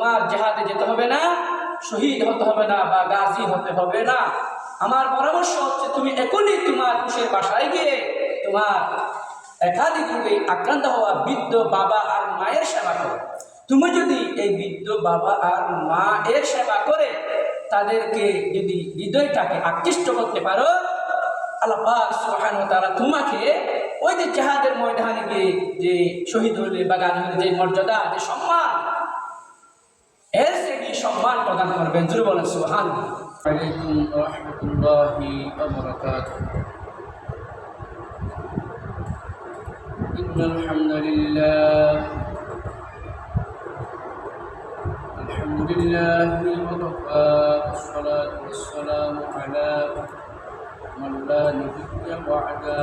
তোমার জেহাদে যেতে হবে না, শহীদ হতে হবে না বা গাজী হতে হবে না। আমার পরামর্শ হচ্ছে তুমি এখনই তোমার খুশির বাসায় গিয়ে তোমার একাধিক রোগে আক্রান্ত হওয়া বৃদ্ধ বাবা আর মায়ের সেবা করো। তুমি যদি এই বৃদ্ধ বাবা আর মা এর সেবা করে তাদেরকে যদি হৃদয়টাকে আকৃষ্ট করতে পারো, আল্লাহ পাক সুবহানাহু ওয়া তাআলা তোমাকে ওই যে জিহাদের ময়দানে গিয়ে যে শহীদ হলে বা গাজী হলে যে মর্যাদা, যে সম্মান, এর শ্রেণী সম্মান প্রদান করবেন। জোরে বলেন সুবহানাল্লাহ। আলাইকুম ওয়া রাহমাতুল্লাহি ওয়া বারাকাতুহু। ইন্নাল হামদুলিল্লাহ আলহামদুলিল্লাহি ওয়া কাফা ওয়াসসালাতু ওয়াসসালামু আলা মান লা নাবিয়্যা বা'দা।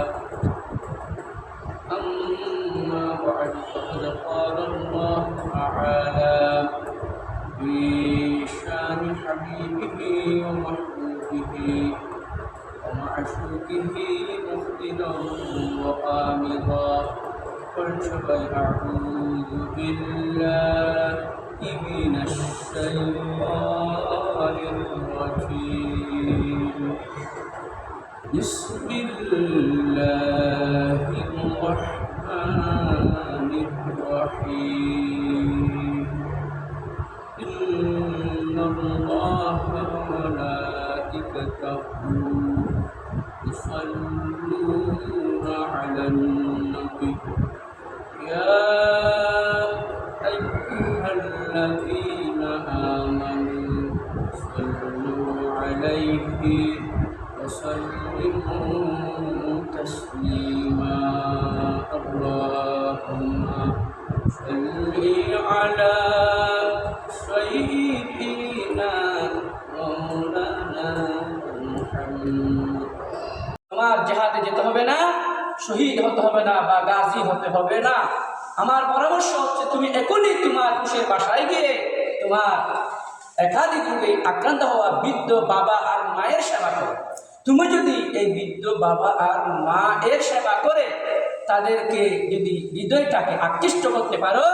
أما بعد فقد قال الله تعالى في شان حبيبه ومحبوبه ومعشوقه مخدنا وقامضا فارتقى أعوذ بالله من الشيطان الرجيم. بسم الله الرحمن الرحيم. إن الله وملائكته يصلون على النبي يا أيها الذين آمنوا صلوا عليه وسلموا تسليما. اللهم صل على سيدنا مولانا محمد. তোমার জেহাদে যেতে হবে না, শহীদ হতে হবে না বা গাজী হতে হবে না। আমার পরামর্শ হচ্ছে তুমি এখনই তোমার খুশির বাসায় গিয়ে তোমার একাধিক রোগে আক্রান্ত হওয়া বৃদ্ধ বাবা আর মায়ের সেবা করো। তুমি যদি এই বৃদ্ধ বাবা আর মা এর সেবা করে তাদেরকে যদি হৃদয়টাকে আকৃষ্ট করতে পারো,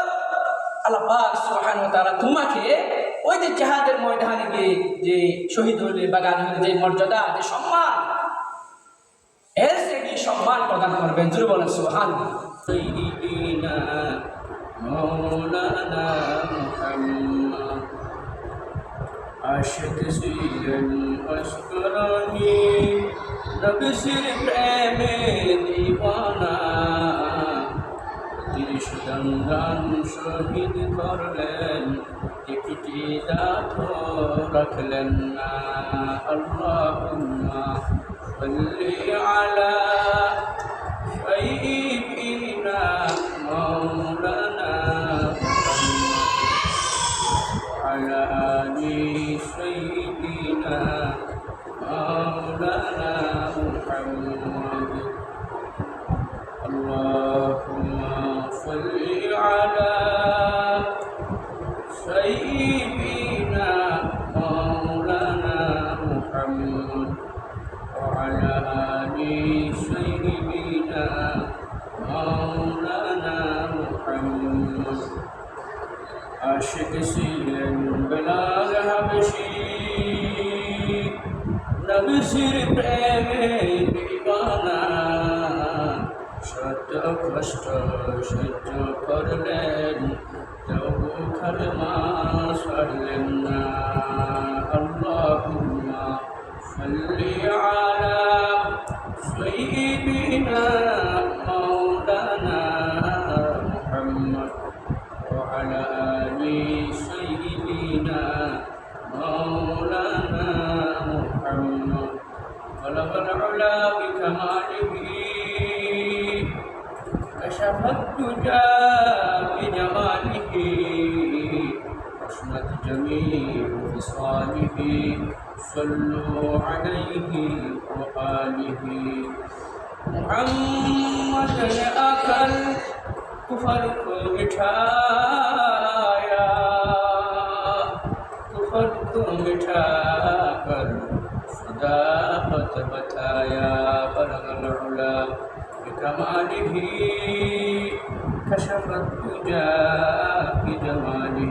আল্লাহ পাক সুবহানাহু ওয়া তাআলা তোমাকে ওই যে জিহাদের ময়দানে গিয়ে যে শহীদ হলে বা গাজী হলে যে মর্যাদা, যে সম্মান, এর শ্রেণী সম্মান প্রদান করবেন। জোরে বলেন সুবহানাল্লাহ। سيدنا مولانا محمد عاشق سيدن أشكرني نبسر প্রেমে দিওয়ানা। তিরিশ দন্দান শহীদ করলেন, একটি দাঁত রাখলেন না। আল্লাহুম্মা সাল্লি আলা سيدنا مولانا محمد وعلى آل سيدنا مولانا محمد. اللهم صل على سيدنا مولانا محمد وعلى آل سيدنا مولانا محمد. عاشق ছিলেন বেলাল হাবশী, নবীর প্রেমে দিওয়ানা। শত কষ্ট সহ্য করলেন, তবু খালমা ছাড়লেন না। আল্লাহুম্মা সাল্লি আলা سيدنا مولانا محمد وعلى آل سيدنا مولانا محمد. بلغ العلا بكماله كشف الدجى بجماله حسنت جميع خصاله. صلوا عليه وآله. محمد نے آکر کفر کو مٹھایا، کفر کو مٹھا کر صداقت بتایا. بلغ العلا بکمالہ کشف الدجى بجمالہ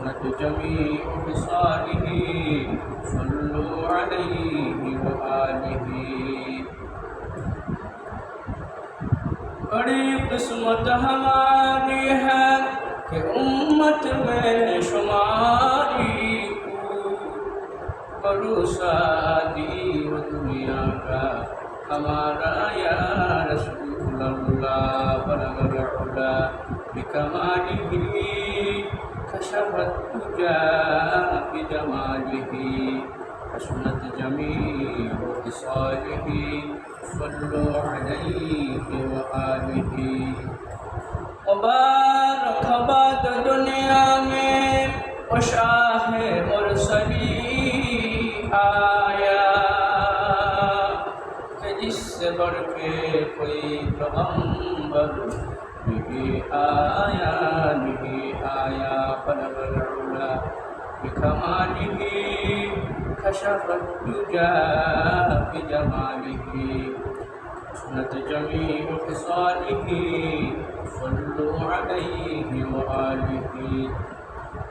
حسنت جميع خصاله صلوا عليه وآله बड़ी किस्मत हमारी है कि उम्मत में शुमारी भरोसा दी हो दुनिया का हमारा या रसूल अल्लाह बलगल उला बिकमालिही कशफत तुजा बिजमालिही हसनत जमीअ खिसालिही सल्लु अलैहि व आलिहि मुबारक बाद दुनिया में वो शाह मुरसली आया कि जिससे बढ़ के कोई पैगंबर नहीं आया बलगल उला बिकमालिही कशफत तुजा बिजमालिही हसनत जमीअ खिसालिही सल्लु अलैहि व आलिहि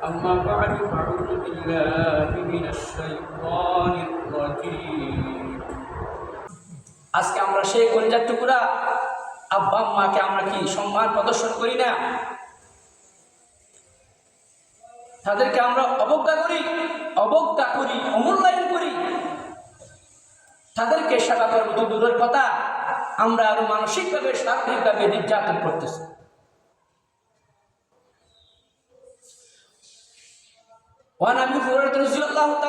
अम्मा बअद फअऊज़ु बिल्लाहि मिनश शाइतानिर राजीम আজকে আমরা সেই কলিজার টুকরা আব্বা আম্মাকে আমরা কি সম্মান প্রদর্শন করি না? তাদেরকে আমরা অবজ্ঞা করি, অমূল্যায়ন করি। তাদেরকে সেবা করবো তো দূরের কথা, আমরা আরো মানসিকভাবে শারীরিকভাবে নির্যাতন করতেছি। ওয়ান আবি হুরায়রা রাদিয়াল্লাহু তাআলা